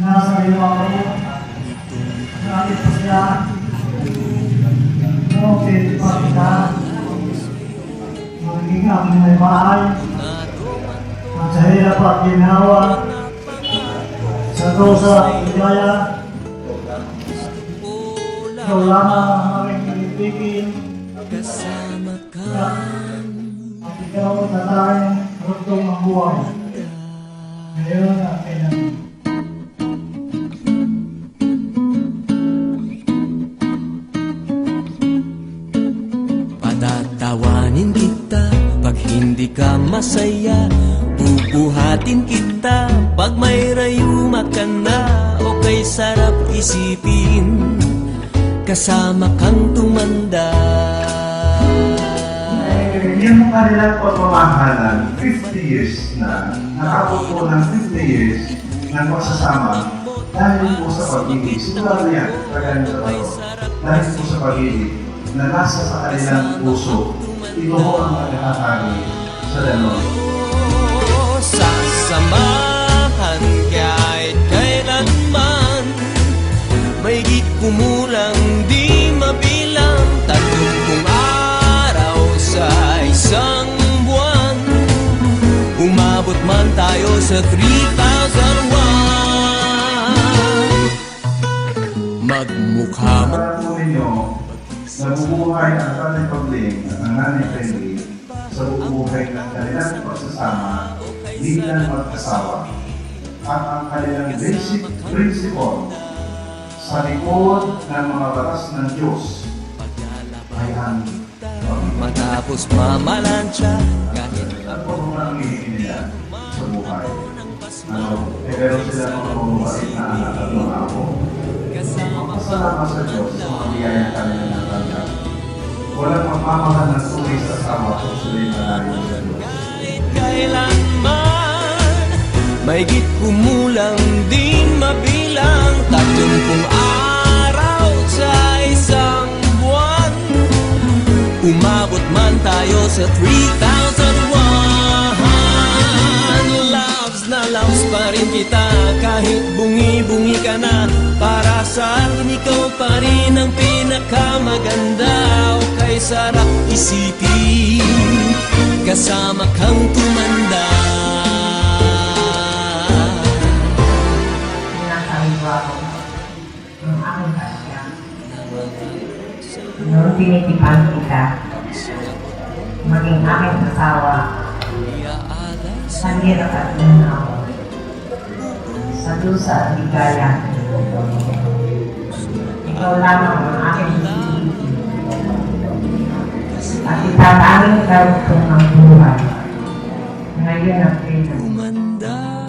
nasa iyo ako, nangit pa siya, nungkit pa kita, magiging ang may bahay, at sa hirap at ginawa, sa dosa at hidaya, ikaw lamang ang aking pinipigil, at ikaw na tayong rugtong ang buhay. Ngayon at kailangan. Patatawanin kita pag hindi ka masaya, bubuhatin kita pag may rayuma ka na, o kay sarap isipin kasama kang tumanda. Yung kanilang pagmamahalan, 50 years na, nakabot po ng 50 years na magsasama dahil po sa pag-ibig. Sigurado yan, kagaya sa tao. Dahil po sa pag-ibig na nasa sa kanilang puso, ito po ang magkakatagi sa dalawa. Sasamahan kahit kailanman, may di kumulang di mabilang, 30 araw sa isang buwan, umabot man tayo sa 3,001. Magmukha man Para po ninyo, nabubuhay ang Tatay Pabling at ang Nanay Penny sa bubuhay ng kanilang pagsasama bilang mag-asawa at ang kanilang basic principle sa likod ng mga batas ng Diyos ay ang matapos mamalansya kahit ano po ang hihingin nila sa buhay. Pero sila mga mababait na anak at mga ako. Magpasalamat sa Diyos sa mga biyayang kanila ng tanggap. Walang magmamahal ng suwi sa asawa kung sila'y malayo sa Diyos. kailanman, may git kumulang di mabilang, 30 araw sa isang buwan, umabot man tayo sa 3,001. Loves na loves pa rin kita kahit bungi-bungi ka na, para sa akin ikaw pa rin ang pinakamaganda, o kay sarap isipin kasama kang tumanda. Pinakaliwa ko ng aking kasya. Noon tinitipan kita, maging aking asawa, sa hirap at lunaw, sa dusa at ligaya. Ikaw lamang ang aking isipin, at itatanging karugtong ng buhay. Ngayon at kailan. Tumanda